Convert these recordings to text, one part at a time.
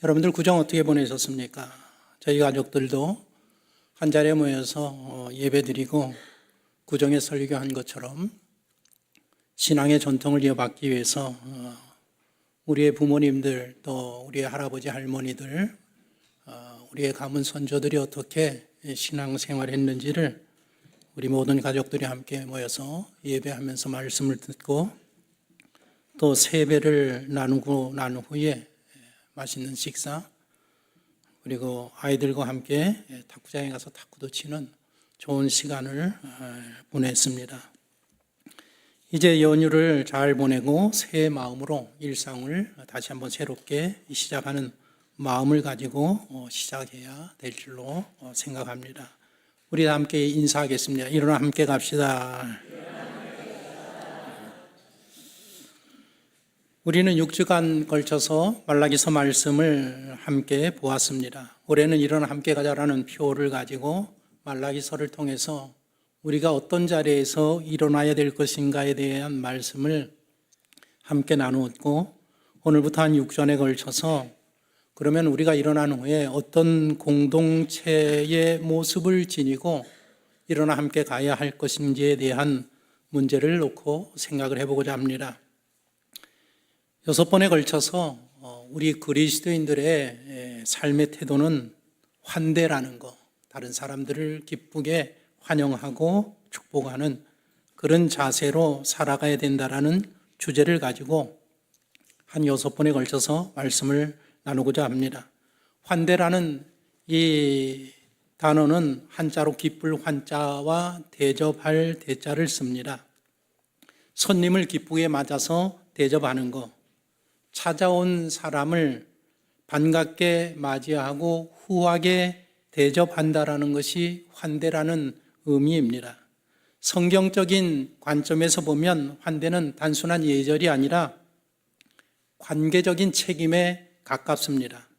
여러분들 구정 어떻게 보내셨습니까? 저희 가족들도 한 자리에 모여서 예배드리고 구정에 설교한 것처럼 신앙의 전통을 이어받기 위해서 우리의 부모님들 또 우리의 할아버지 할머니들 우리의 가문 선조들이 어떻게 신앙생활을 했는지를 우리 모든 가족들이 함께 모여서 예배하면서 말씀을 듣고 또 세배를 나누고 난 후에 맛있는 식사 그리고 아이들과 함께 탁구장에 가서 탁구도 치는 좋은 시간을 보냈습니다. 이제 연휴를 잘 보내고 새 마음으로 일상을 다시 한번 새롭게 시작하는 마음을 가지고 시작해야 될 줄로 생각합니다. 우리 함께 인사하겠습니다. 일어나 함께 갑시다. 우리는 6주간 걸쳐서 말라기서 말씀을 함께 보았습니다. 올해는 일어나 함께 가자라는 표를 가지고 말라기서를 통해서 우리가 어떤 자리에서 일어나야 될 것인가에 대한 말씀을 함께 나누었고, 오늘부터 한 6주간에 걸쳐서 그러면 우리가 일어난 후에 어떤 공동체의 모습을 지니고 일어나 함께 가야 할 것인지에 대한 문제를 놓고 생각을 해보고자 합니다. 6번에 걸쳐서 우리 그리스도인들의 삶의 태도는 환대라는 것, 다른 사람들을 기쁘게 환영하고 축복하는 그런 자세로 살아가야 된다라는 주제를 가지고 한 6번에 걸쳐서 말씀을 나누고자 합니다. 환대라는 이 단어는 한자로 기쁠 환자와 대접할 대자를 씁니다. 손님을 기쁘게 맞아서 대접하는 것, 찾아온 사람을 반갑게 맞이하고 후하게 대접한다라는 것이 환대라는 의미입니다. 성경적인 관점에서 보면 환대는 단순한 예절이 아니라 관계적인 책임에 가깝습니다.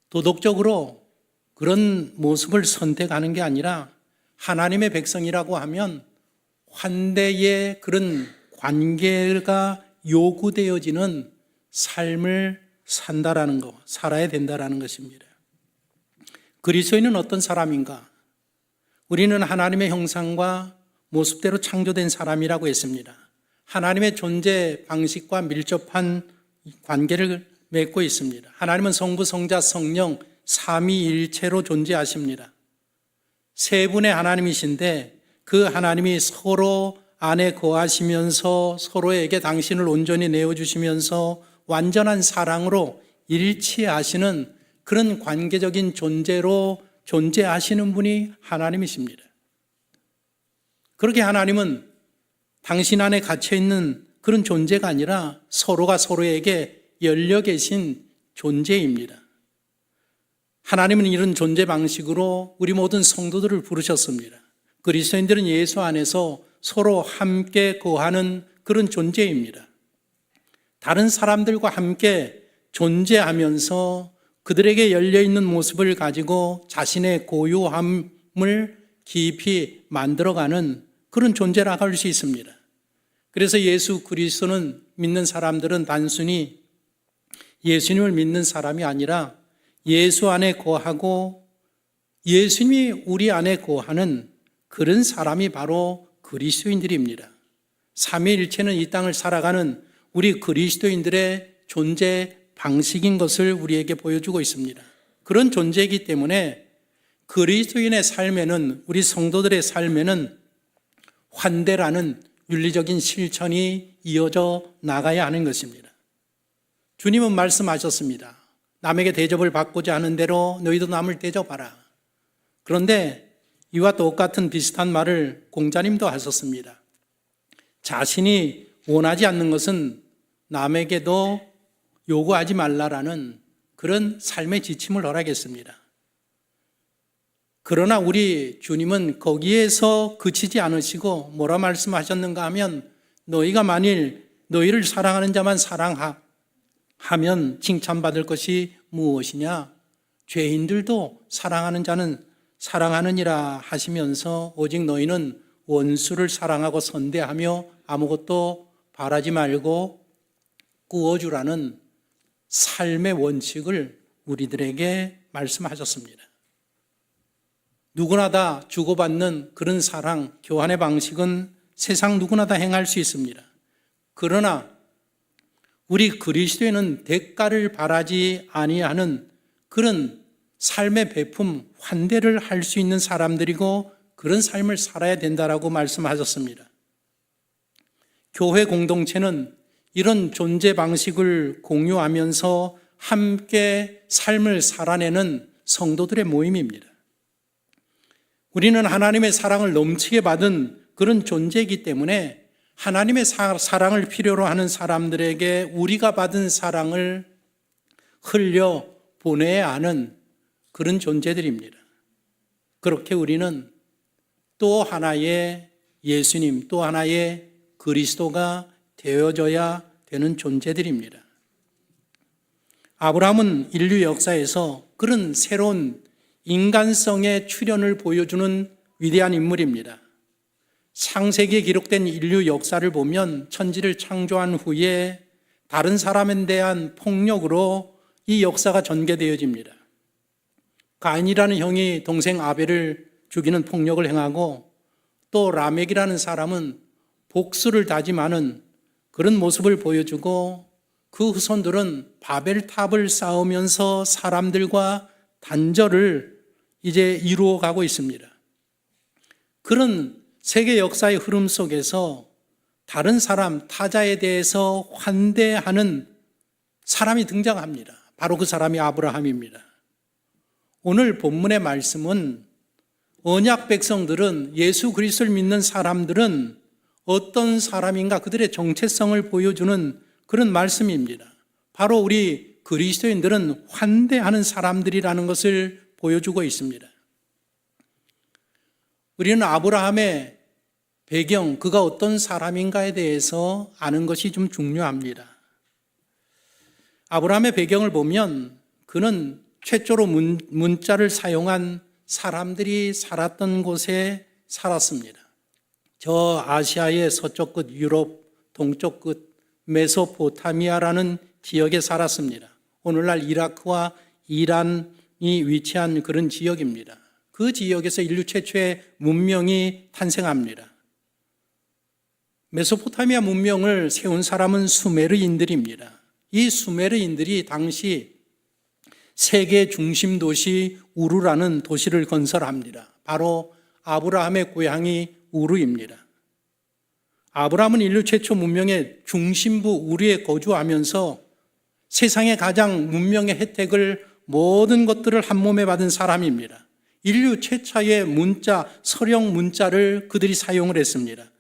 도덕적으로 그런 모습을 선택하는 게 아니라 하나님의 백성이라고 하면 환대의 그런 관계가 요구되어지는 삶을 산다라는 것, 살아야 된다라는 것입니다. 그리스도인은 어떤 사람인가? 우리는 하나님의 형상과 모습대로 창조된 사람이라고 했습니다. 하나님의 존재 방식과 밀접한 관계를 맺고 있습니다. 하나님은 성부, 성자, 성령 삼위일체로 존재하십니다. 세 분의 하나님이신데 그 하나님이 서로 안에 거하시면서 서로에게 당신을 온전히 내어주시면서 완전한 사랑으로 일치하시는 그런 관계적인 존재로 존재하시는 분이 하나님이십니다. 그렇게 하나님은 당신 안에 갇혀있는 그런 존재가 아니라 서로가 서로에게 열려 계신 존재입니다. 하나님은 이런 존재 방식으로 우리 모든 성도들을 부르셨습니다. 그리스도인들은 예수 안에서 서로 함께 거하는 그런 존재입니다. 다른 사람들과 함께 존재하면서 그들에게 열려있는 모습을 가지고 자신의 고유함을 깊이 만들어가는 그런 존재라고 할 수 있습니다. 그래서 예수 그리스도는 믿는 사람들은 단순히 예수님을 믿는 사람이 아니라 예수 안에 거하고 예수님이 우리 안에 거하는 그런 사람이 바로 그리스도인들입니다. 삼위일체는 이 땅을 살아가는 우리 그리스도인들의 존재 방식인 것을 우리에게 보여주고 있습니다. 그런 존재이기 때문에 그리스도인의 삶에는, 우리 성도들의 삶에는 환대라는 윤리적인 실천이 이어져 나가야 하는 것입니다. 주님은 말씀하셨습니다. 남에게 대접을 받고자 하는 대로 너희도 남을 대접하라. 그런데 이와 똑같은 비슷한 말을 공자님도 하셨습니다. 자신이 원하지 않는 것은 남에게도 요구하지 말라라는 그런 삶의 지침을 허락했습니다. 그러나 우리 주님은 거기에서 그치지 않으시고 뭐라 말씀하셨는가 하면 너희가 만일 너희를 사랑하는 자만 사랑하면 칭찬받을 것이 무엇이냐? 죄인들도 사랑하는 자는 사랑하느니라 하시면서 오직 너희는 원수를 사랑하고 선대하며 아무것도 바라지 말고 구워주라는 삶의 원칙을 우리들에게 말씀하셨습니다. 누구나 다 주고받는 그런 사랑, 교환의 방식은 세상 누구나 다 행할 수 있습니다. 그러나 우리 그리스도인은 대가를 바라지 아니하는 그런 삶의 베품, 환대를 할 수 있는 사람들이고 그런 삶을 살아야 된다라고 말씀하셨습니다. 교회 공동체는 이런 존재 방식을 공유하면서 함께 삶을 살아내는 성도들의 모임입니다. 우리는 하나님의 사랑을 넘치게 받은 그런 존재이기 때문에 하나님의 사랑을 필요로 하는 사람들에게 우리가 받은 사랑을 흘려 보내야 하는 그런 존재들입니다. 그렇게 우리는 또 하나의 예수님, 또 하나의 그리스도가 되어져야 되는 존재들입니다. 아브라함은 인류 역사에서 그런 새로운 인간성의 출현을 보여주는 위대한 인물입니다. 창세기에 기록된 인류 역사를 보면 천지를 창조한 후에 다른 사람에 대한 폭력으로 이 역사가 전개되어집니다. 가인이라는 형이 동생 아벨을 죽이는 폭력을 행하고 또 라멕이라는 사람은 복수를 다짐하는 그런 모습을 보여주고 그 후손들은 바벨탑을 쌓으면서 사람들과 단절을 이제 이루어가고 있습니다. 그런 세계 역사의 흐름 속에서 다른 사람, 타자에 대해서 환대하는 사람이 등장합니다. 바로 그 사람이 아브라함입니다. 오늘 본문의 말씀은 언약 백성들은, 예수 그리스도를 믿는 사람들은 어떤 사람인가, 그들의 정체성을 보여주는 그런 말씀입니다. 바로 우리 그리스도인들은 환대하는 사람들이라는 것을 보여주고 있습니다. 우리는 아브라함의 배경, 그가 어떤 사람인가에 대해서 아는 것이 좀 중요합니다. 아브라함의 배경을 보면 그는 최초로 문자를 사용한 사람들이 살았던 곳에 살았습니다. 저 아시아의 서쪽 끝, 유럽 동쪽 끝, 메소포타미아라는 지역에 살았습니다. 오늘날 이라크와 이란이 위치한 그런 지역입니다. 그 지역에서 인류 최초의 문명이 탄생합니다. 메소포타미아 문명을 세운 사람은 수메르인들입니다. 이 수메르인들이 당시 세계 중심 도시 우르라는 도시를 건설합니다. 바로 아브라함의 고향이 우르입니다. 아브라함은 인류 최초 문명의 중심부 우르에 거주하면서 세상의 가장 문명의 혜택을, 모든 것들을 한 몸에 받은 사람입니다. 인류 최초의 문자, 서령 문자를 그들이 사용을 했습니다.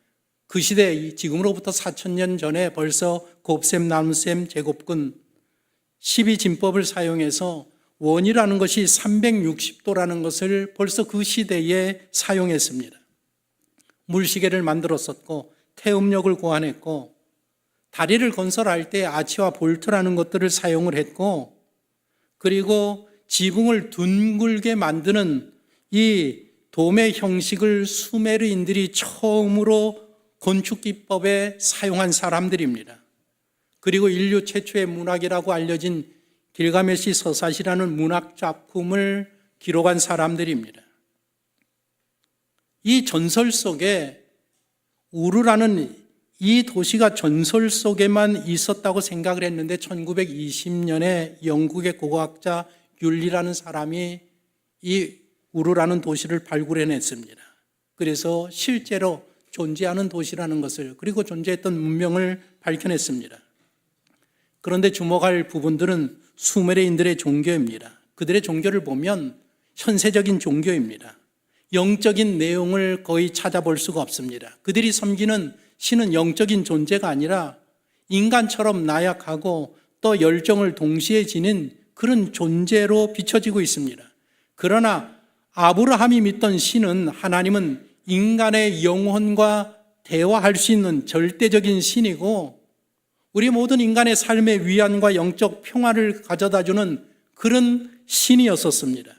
그 시대, 지금으로부터 4,000년 전에 벌써 곱셈, 나눗셈, 제곱근 12진법을 사용해서 원이라는 것이 360도라는 것을 벌써 그 시대에 사용했습니다. 물시계를 만들었었고 태음력을 고안했고 다리를 건설할 때 아치와 볼트라는 것들을 사용을 했고, 그리고 지붕을 둥글게 만드는 이 도매 형식을 수메르인들이 처음으로 건축 기법에 사용한 사람들입니다. 그리고 인류 최초의 문학이라고 알려진 길가메시 서사시라는 문학 작품을 기록한 사람들입니다. 이 전설 속에 우르라는 이 도시가 전설 속에만 있었다고 생각을 했는데 1920년에 영국의 고고학자 율리라는 사람이 이 우르라는 도시를 발굴해냈습니다. 그래서 실제로 존재하는 도시라는 것을, 그리고 존재했던 문명을 밝혀냈습니다. 그런데 주목할 부분들은 수메르인들의 종교입니다. 그들의 종교를 보면 현세적인 종교입니다. 영적인 내용을 거의 찾아볼 수가 없습니다. 그들이 섬기는 신은 영적인 존재가 아니라 인간처럼 나약하고 또 열정을 동시에 지닌 그런 존재로 비춰지고 있습니다. 그러나 아브라함이 믿던 신은, 하나님은 인간의 영혼과 대화할 수 있는 절대적인 신이고 우리 모든 인간의 삶의 위안과 영적 평화를 가져다주는 그런 신이었었습니다.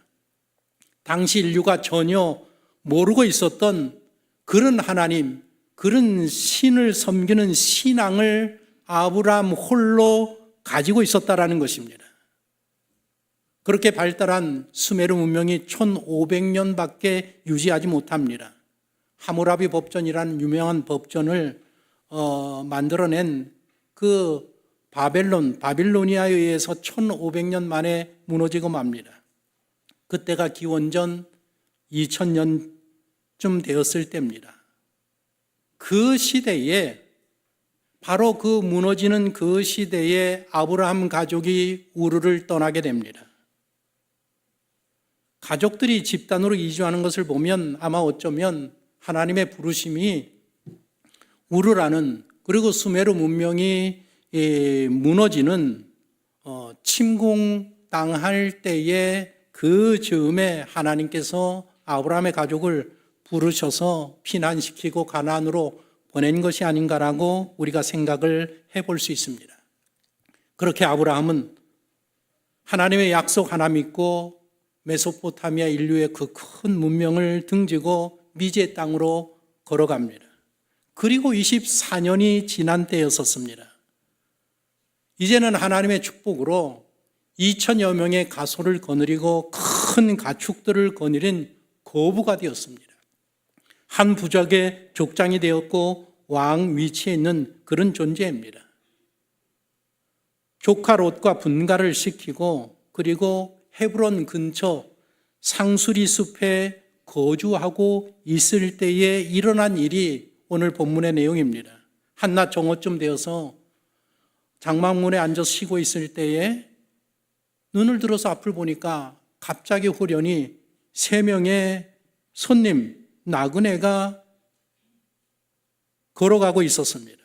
당시 인류가 전혀 모르고 있었던 그런 하나님, 그런 신을 섬기는 신앙을 아브라함 홀로 가지고 있었다라는 것입니다. 그렇게 발달한 수메르 문명이 1500년밖에 유지하지 못합니다. 하무라비 법전이라는 유명한 법전을 만들어낸 그 바빌로니아에 의해서 1500년 만에 무너지고 맙니다. 그때가 기원전 2000년쯤 되었을 때입니다. 그 시대에 바로 그 무너지는 그 시대에 아브라함 가족이 우르를 떠나게 됩니다. 가족들이 집단으로 이주하는 것을 보면 아마 어쩌면 하나님의 부르심이 우르라는, 그리고 수메르 문명이 무너지는 침공당할 때에 그 즈음에 하나님께서 아브라함의 가족을 부르셔서 피난시키고 가나안으로 보낸 것이 아닌가라고 우리가 생각을 해볼 수 있습니다. 그렇게 아브라함은 하나님의 약속 하나 믿고 메소포타미아 인류의 그 큰 문명을 등지고 미지의 땅으로 걸어갑니다. 그리고 24년이 지난 때였었습니다. 이제는 하나님의 축복으로 2000여 명의 가소를 거느리고 큰 가축들을 거느린 거부가 되었습니다. 한 부족의 족장이 되었고 왕 위치에 있는 그런 존재입니다. 조카 롯과 분가를 시키고 그리고 헤브론 근처 상수리 숲에 거주하고 있을 때에 일어난 일이 오늘 본문의 내용입니다. 한낮 정오쯤 되어서 장막문에 앉아서 쉬고 있을 때에 눈을 들어서 앞을 보니까 갑자기 호련히 3명의 손님, 나그네가 걸어가고 있었습니다.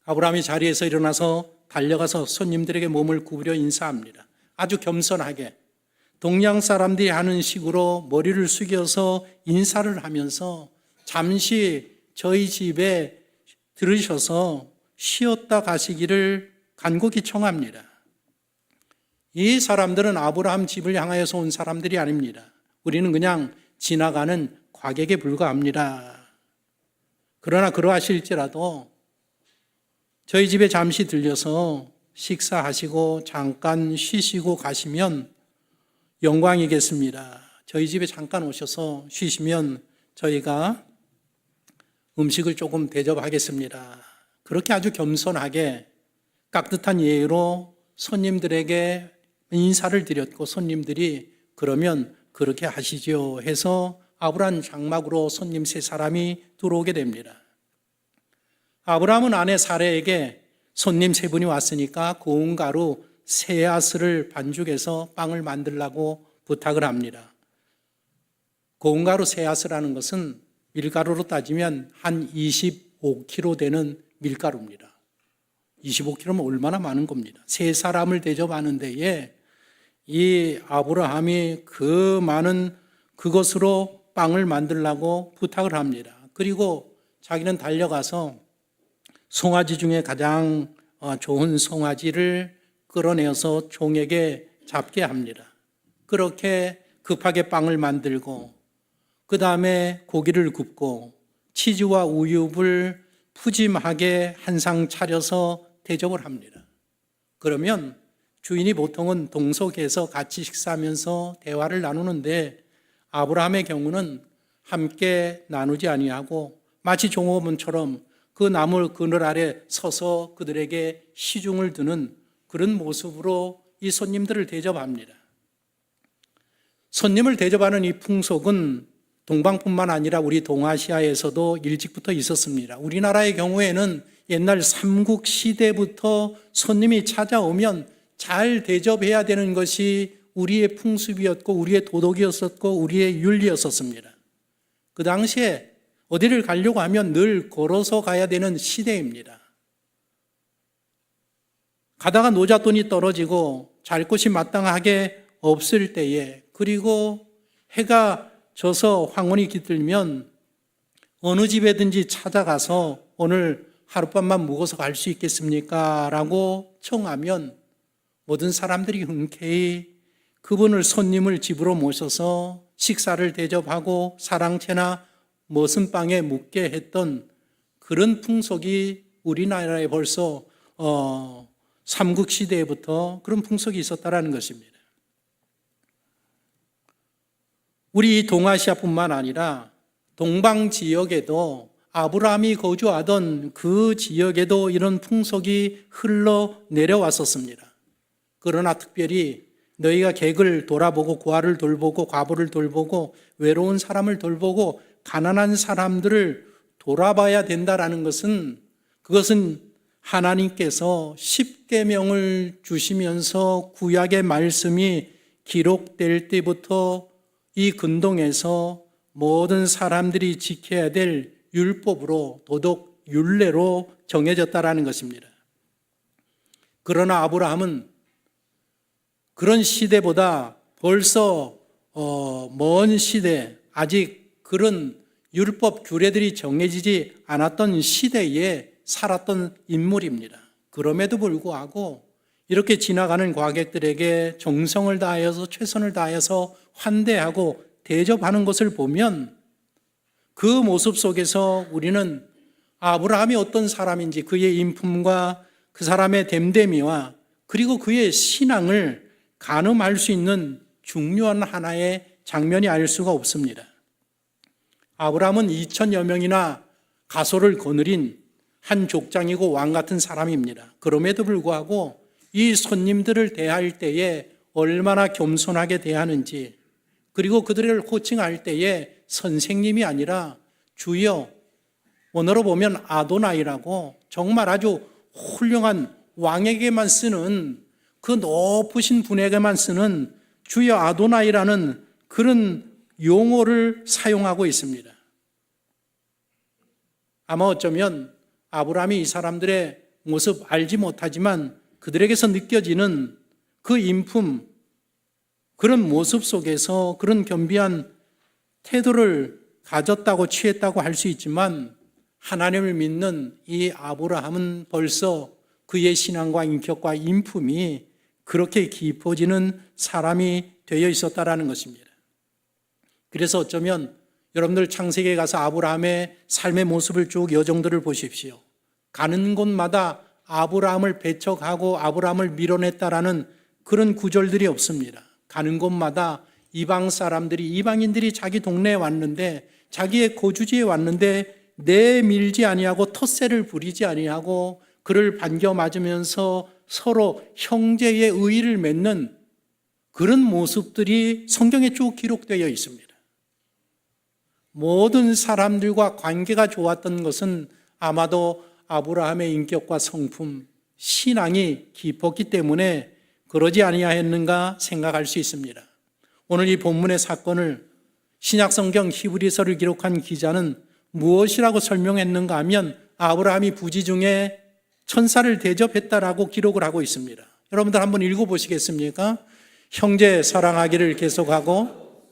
아브라함이 자리에서 일어나서 달려가서 손님들에게 몸을 구부려 인사합니다. 아주 겸손하게 동양 사람들이 하는 식으로 머리를 숙여서 인사를 하면서 잠시 저희 집에 들으셔서 쉬었다 가시기를 간곡히 청합니다. 이 사람들은 아브라함 집을 향하여서 온 사람들이 아닙니다. 우리는 그냥 지나가는 과객에 불과합니다. 그러나 그러하실지라도 저희 집에 잠시 들려서 식사하시고 잠깐 쉬시고 가시면 영광이겠습니다. 저희 집에 잠깐 오셔서 쉬시면 저희가 음식을 조금 대접하겠습니다. 그렇게 아주 겸손하게 깍듯한 예의로 손님들에게 인사를 드렸고 손님들이 그러면 그렇게 하시죠 해서 아브라함 장막으로 손님 3사람이 들어오게 됩니다. 아브라함은 아내 사레에게 손님 3분이 왔으니까 고운 가루 3아스를 반죽해서 빵을 만들라고 부탁을 합니다. 고운 가루 3아스라는 것은 밀가루로 따지면 한 25kg 되는 밀가루입니다. 25kg면 얼마나 많은 겁니다. 3사람을 대접하는 데에 이 아브라함이 그 많은 그것으로 빵을 만들라고 부탁을 합니다. 그리고 자기는 달려가서 송아지 중에 가장 좋은 송아지를 끌어내어서 종에게 잡게 합니다. 그렇게 급하게 빵을 만들고 그 다음에 고기를 굽고 치즈와 우유를 푸짐하게 한 상 차려서 대접을 합니다. 그러면 주인이 보통은 동석해서 같이 식사하면서 대화를 나누는데 아브라함의 경우는 함께 나누지 아니하고 마치 종업원처럼 그 나무 그늘 아래 서서 그들에게 시중을 드는 그런 모습으로 이 손님들을 대접합니다. 손님을 대접하는 이 풍속은 동방뿐만 아니라 우리 동아시아에서도 일찍부터 있었습니다. 우리나라의 경우에는 옛날 삼국 시대부터 손님이 찾아오면 잘 대접해야 되는 것이 우리의 풍습이었고 우리의 도덕이었었고 우리의 윤리였었습니다. 그 당시에 어디를 가려고 하면 늘 걸어서 가야 되는 시대입니다. 가다가 노잣돈이 떨어지고 잘 곳이 마땅하게 없을 때에 그리고 해가 져서 황혼이 깃들면 어느 집에든지 찾아가서 오늘 하룻밤만 묵어서 갈 수 있겠습니까? 라고 청하면 모든 사람들이 흔쾌히 그분을 손님을 집으로 모셔서 식사를 대접하고 사랑채나 머슴방에 묵게 했던 그런 풍속이 우리나라에 벌써 삼국시대부터 그런 풍속이 있었다는 것입니다. 우리 동아시아뿐만 아니라 동방 지역에도 아브라함이 거주하던 그 지역에도 이런 풍속이 흘러 내려왔었습니다. 그러나 특별히 너희가 객을 돌아보고 고아를 돌보고 과부를 돌보고 외로운 사람을 돌보고 가난한 사람들을 돌아봐야 된다라는 것은, 그것은 하나님께서 십계명을 주시면서 구약의 말씀이 기록될 때부터 이 근동에서 모든 사람들이 지켜야 될 율법으로, 도덕 율례로 정해졌다라는 것입니다. 그러나 아브라함은 그런 시대보다 벌써 먼 시대, 아직 그런 율법 규례들이 정해지지 않았던 시대에 살았던 인물입니다. 그럼에도 불구하고 이렇게 지나가는 과객들에게 정성을 다하여서 최선을 다해서 환대하고 대접하는 것을 보면 그 모습 속에서 우리는 아브라함이 어떤 사람인지, 그의 인품과 그 사람의 됨됨이와 그리고 그의 신앙을 가늠할 수 있는 중요한 하나의 장면이 알 수가 없습니다. 아브라함은 2000여 명이나 가소를 거느린 한 족장이고 왕 같은 사람입니다. 그럼에도 불구하고 이 손님들을 대할 때에 얼마나 겸손하게 대하는지, 그리고 그들을 호칭할 때에 선생님이 아니라 주여, 원어로 보면 아도나이라고 정말 아주 훌륭한 왕에게만 쓰는, 그 높으신 분에게만 쓰는 주여 아도나이라는 그런 용어를 사용하고 있습니다. 아마 어쩌면 아브라함이 이 사람들의 모습 알지 못하지만 그들에게서 느껴지는 그 인품, 그런 모습 속에서 그런 겸비한 태도를 가졌다고 취했다고 할 수 있지만, 하나님을 믿는 이 아브라함은 벌써 그의 신앙과 인격과 인품이 그렇게 깊어지는 사람이 되어 있었다라는 것입니다. 그래서 어쩌면 여러분들 창세기에 가서 아브라함의 삶의 모습을 쭉 여정들을 보십시오. 가는 곳마다 아브라함을 배척하고 아브라함을 밀어냈다라는 그런 구절들이 없습니다. 가는 곳마다 이방 사람들이, 이방인들이 자기 동네에 왔는데, 자기의 거주지에 왔는데 내밀지 아니하고 텃세를 부리지 아니하고 그를 반겨 맞으면서 서로 형제의 의의를 맺는 그런 모습들이 성경에 쭉 기록되어 있습니다. 모든 사람들과 관계가 좋았던 것은 아마도 아브라함의 인격과 성품, 신앙이 깊었기 때문에 그러지 아니하였는가 생각할 수 있습니다. 오늘 이 본문의 사건을 신약성경 히브리서를 기록한 기자는 무엇이라고 설명했는가 하면 아브라함이 부지 중에 천사를 대접했다라고 기록을 하고 있습니다. 여러분들 한번 읽어보시겠습니까? 형제 사랑하기를 계속하고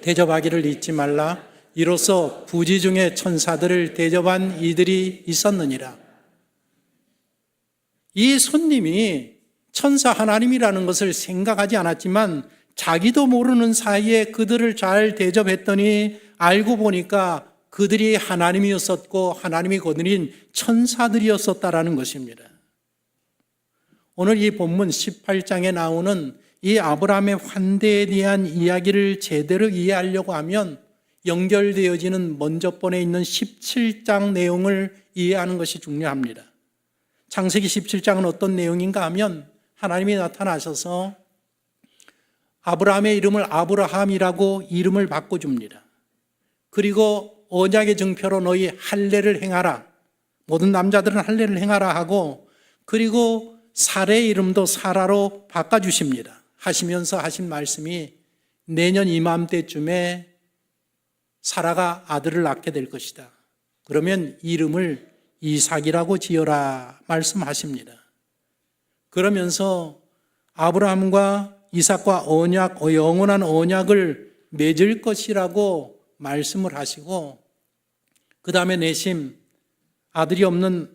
대접하기를 잊지 말라. 이로써 부지 중에 천사들을 대접한 이들이 있었느니라. 이 손님이 천사 하나님이라는 것을 생각하지 않았지만 자기도 모르는 사이에 그들을 잘 대접했더니 알고 보니까 그들이 하나님이었었고 하나님이 거느린 천사들이었었다라는 것입니다. 오늘 이 본문 18장에 나오는 이 아브라함의 환대에 대한 이야기를 제대로 이해하려고 하면 연결되어지는 먼저 번에 있는 17장 내용을 이해하는 것이 중요합니다. 창세기 17장은 어떤 내용인가 하면 하나님이 나타나셔서 아브라함의 이름을 아브라함이라고 이름을 바꿔줍니다. 그리고 언약의 증표로 너희 할례를 행하라, 모든 남자들은 할례를 행하라 하고, 그리고 사라의 이름도 사라로 바꿔주십니다. 하시면서 하신 말씀이 내년 이맘때쯤에 사라가 아들을 낳게 될 것이다. 그러면 이름을 이삭이라고 지어라 말씀하십니다. 그러면서 아브라함과 이삭과 언약, 영원한 언약을 맺을 것이라고 말씀을 하시고, 그 다음에 내심 아들이 없는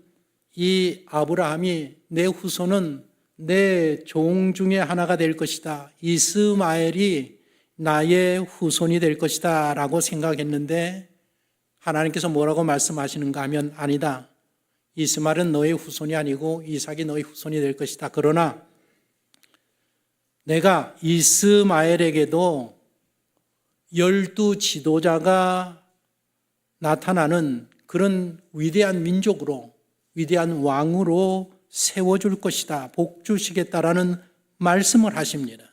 이 아브라함이 내 후손은 내 종 중에 하나가 될 것이다, 이스마엘이 나의 후손이 될 것이다 라고 생각했는데 하나님께서 뭐라고 말씀하시는가 하면 아니다, 이스마엘은 너의 후손이 아니고 이삭이 너의 후손이 될 것이다. 그러나 내가 이스마엘에게도 12 지도자가 나타나는 그런 위대한 민족으로, 위대한 왕으로 세워줄 것이다. 복 주시겠다라는 말씀을 하십니다.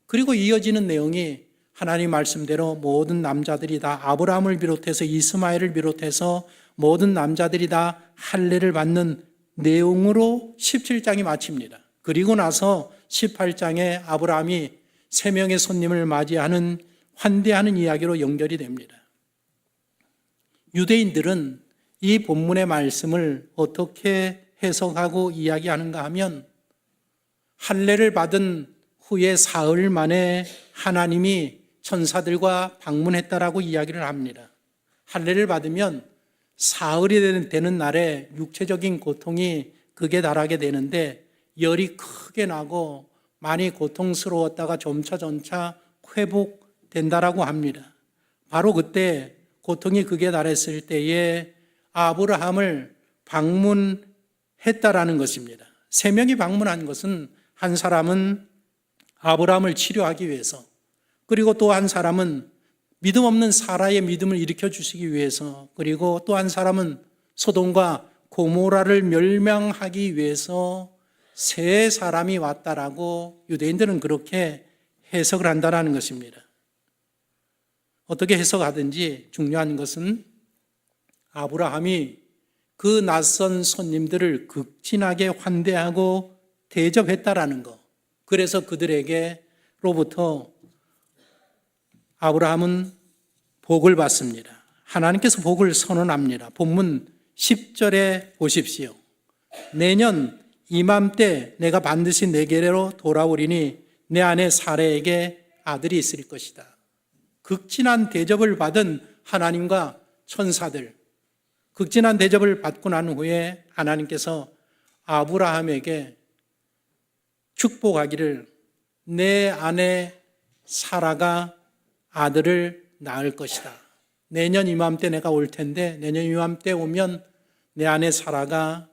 그리고 이어지는 내용이 하나님 말씀대로 모든 남자들이 다 아브라함을 비롯해서 이스마엘을 비롯해서 모든 남자들이 다 할례를 받는 내용으로 17장이 마칩니다. 그리고 나서 18장에 아브라함이 3명의 손님을 맞이하는 환대하는 이야기로 연결이 됩니다. 유대인들은 이 본문의 말씀을 어떻게 해석하고 이야기하는가 하면 할례를 받은 후에 사흘 만에 하나님이 천사들과 방문했다라고 이야기를 합니다. 할례를 받으면 사흘이 되는 날에 육체적인 고통이 극에 달하게 되는데 열이 크게 나고 많이 고통스러웠다가 점차 회복된다라고 합니다. 바로 그때 고통이 극에 달했을 때에 아브라함을 방문했다라는 것입니다. 3명이 방문한 것은 한 사람은 아브라함을 치료하기 위해서, 그리고 또 한 사람은 믿음 없는 사라의 믿음을 일으켜 주시기 위해서, 그리고 또 한 사람은 소돔과 고모라를 멸망하기 위해서 3사람이 왔다라고 유대인들은 그렇게 해석을 한다는 것입니다. 어떻게 해석하든지 중요한 것은 아브라함이 그 낯선 손님들을 극진하게 환대하고 대접했다라는 것. 그래서 그들에게로부터 아브라함은 복을 받습니다. 하나님께서 복을 선언합니다. 본문 10절에 보십시오. 내년 이맘때 내가 반드시 내게로 돌아오리니 내 아내 사라에게 아들이 있을 것이다. 극진한 대접을 받은 하나님과 천사들, 극진한 대접을 받고 난 후에 하나님께서 아브라함에게 축복하기를 내 아내 사라가 아들을 낳을 것이다. 내년 이맘때 내가 올 텐데 내년 이맘때 오면 내 아내 사라가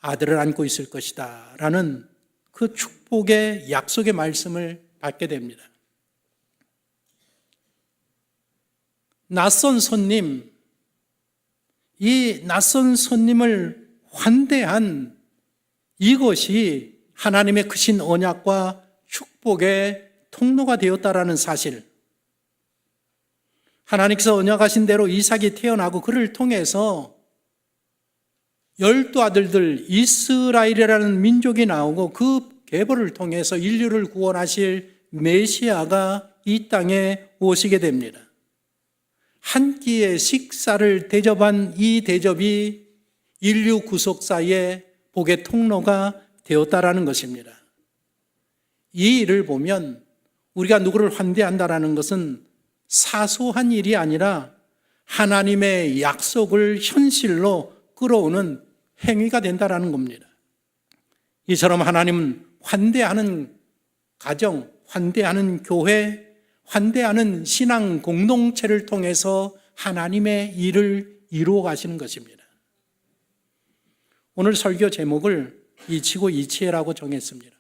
아들을 안고 있을 것이다 라는 그 축복의 약속의 말씀을 받게 됩니다. 낯선 손님, 이 낯선 손님을 환대한 이것이 하나님의 크신 언약과 축복의 통로가 되었다라는 사실, 하나님께서 언약하신 대로 이삭이 태어나고 그를 통해서 12 아들들 이스라엘이라는 민족이 나오고 그 계보를 통해서 인류를 구원하실 메시아가 이 땅에 오시게 됩니다. 한 끼의 식사를 대접한 이 대접이 인류 구속사의 복의 통로가 되었다라는 것입니다. 이 일을 보면 우리가 누구를 환대한다라는 것은 사소한 일이 아니라 하나님의 약속을 현실로 끌어오는 행위가 된다라는 겁니다. 이처럼 하나님은 환대하는 가정, 환대하는 교회, 환대하는 신앙 공동체를 통해서 하나님의 일을 이루어 가시는 것입니다. 오늘 설교 제목을 이치고 이치해라고 정했습니다.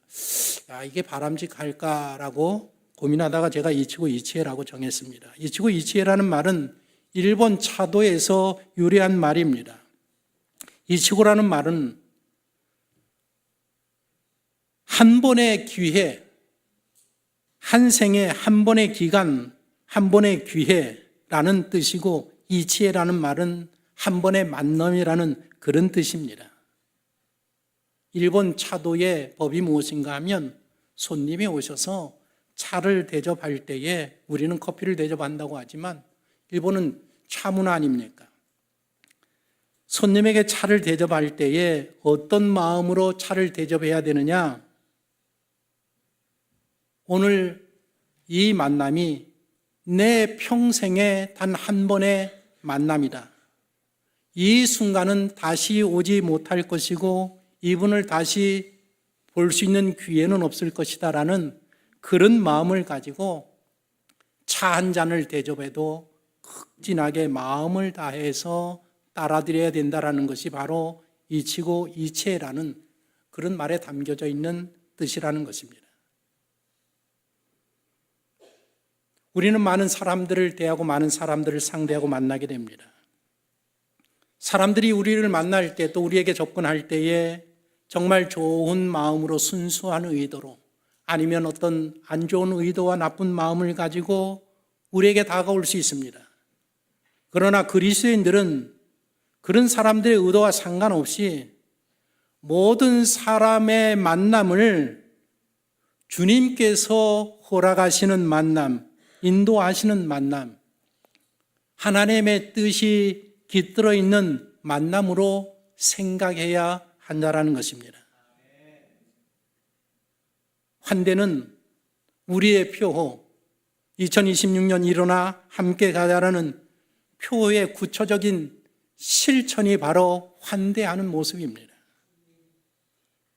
이게 바람직할까라고 고민하다가 제가 이치고 이치해라고 정했습니다. 이치고 이치해라는 말은 일본 차도에서 유래한 말입니다. 이치고라는 말은 한 번의 기회, 한 생에 한 번의 기간, 한 번의 기회라는 뜻이고, 이치해라는 말은 한 번의 만남이라는 그런 뜻입니다. 일본 차도의 법이 무엇인가 하면 손님이 오셔서 차를 대접할 때에 우리는 커피를 대접한다고 하지만 일본은 차 문화 아닙니까? 손님에게 차를 대접할 때에 어떤 마음으로 차를 대접해야 되느냐? 오늘 이 만남이 내 평생에 단 한 번의 만남이다. 이 순간은 다시 오지 못할 것이고 이분을 다시 볼 수 있는 기회는 없을 것이다 라는 그런 마음을 가지고 차 한 잔을 대접해도 극진하게 마음을 다해서 따라드려야 된다는 것이 바로 이치고 이체라는 그런 말에 담겨져 있는 뜻이라는 것입니다. 우리는 많은 사람들을 대하고 많은 사람들을 상대하고 만나게 됩니다. 사람들이 우리를 만날 때 또 우리에게 접근할 때에 정말 좋은 마음으로 순수한 의도로 아니면 어떤 안 좋은 의도와 나쁜 마음을 가지고 우리에게 다가올 수 있습니다. 그러나 그리스도인들은 그런 사람들의 의도와 상관없이 모든 사람의 만남을 주님께서 허락하시는 만남, 인도하시는 만남, 하나님의 뜻이 깃들어 있는 만남으로 생각해야 한다는 것입니다. 환대는 우리의 표호, 2026년 일어나 함께 가자라는 표의 구체적인 실천이 바로 환대하는 모습입니다.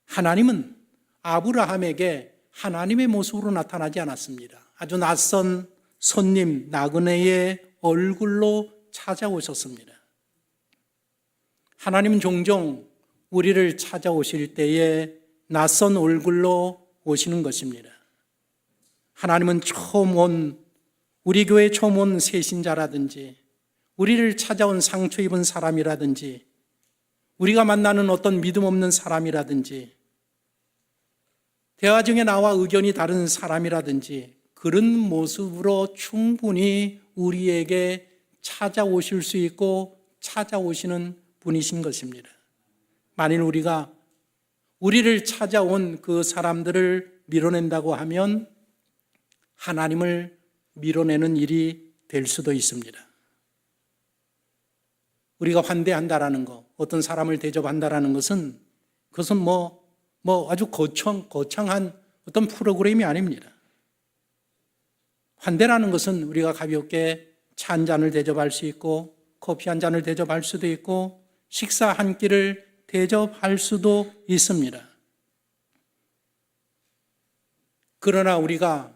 하나님은 아브라함에게 하나님의 모습으로 나타나지 않았습니다. 아주 낯선 손님, 나그네의 얼굴로 찾아오셨습니다. 하나님은 종종 우리를 찾아오실 때에 낯선 얼굴로 오시는 것입니다. 하나님은 우리 교회에 처음 온 새신자라든지 우리를 찾아온 상처 입은 사람이라든지 우리가 만나는 어떤 믿음 없는 사람이라든지 대화 중에 나와 의견이 다른 사람이라든지 그런 모습으로 충분히 우리에게 찾아오실 수 있고 찾아오시는 분이신 것입니다. 만일 우리가 우리를 찾아온 그 사람들을 밀어낸다고 하면 하나님을 밀어내는 일이 될 수도 있습니다. 우리가 환대한다라는 것, 어떤 사람을 대접한다라는 것은 그것은 아주 거창한 어떤 프로그램이 아닙니다. 환대라는 것은 우리가 가볍게 차 한 잔을 대접할 수 있고 커피 한 잔을 대접할 수도 있고 식사 한 끼를 대접할 수도 있습니다. 그러나 우리가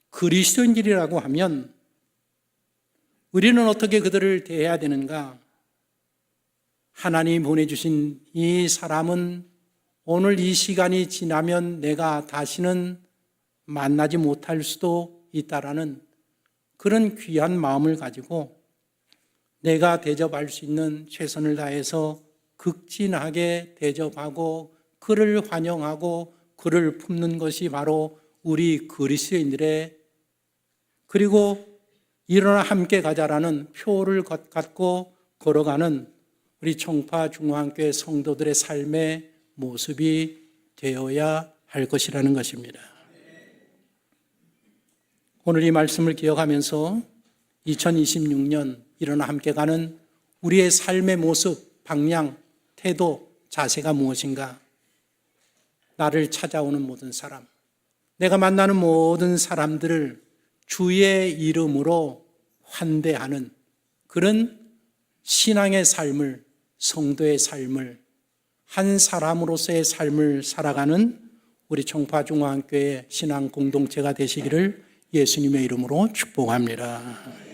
그리스도인들이라고 하면 우리는 어떻게 그들을 대해야 되는가? 하나님이 보내주신 이 사람은 오늘 이 시간이 지나면 내가 다시는 만나지 못할 수도 있다라는 그런 귀한 마음을 가지고 내가 대접할 수 있는 최선을 다해서 극진하게 대접하고 그를 환영하고 그를 품는 것이 바로 우리 그리스도인들의 그리고 일어나 함께 가자라는 표를 갖고 걸어가는 우리 청파중앙교회 성도들의 삶의 모습이 되어야 할 것이라는 것입니다. 오늘 이 말씀을 기억하면서 2026년 일어나 함께 가는 우리의 삶의 모습, 방향, 태도, 자세가 무엇인가? 나를 찾아오는 모든 사람, 내가 만나는 모든 사람들을 주의 이름으로 환대하는 그런 신앙의 삶을, 성도의 삶을, 한 사람으로서의 삶을 살아가는 우리 청파중앙교회 신앙 공동체가 되시기를 예수님의 이름으로 축복합니다.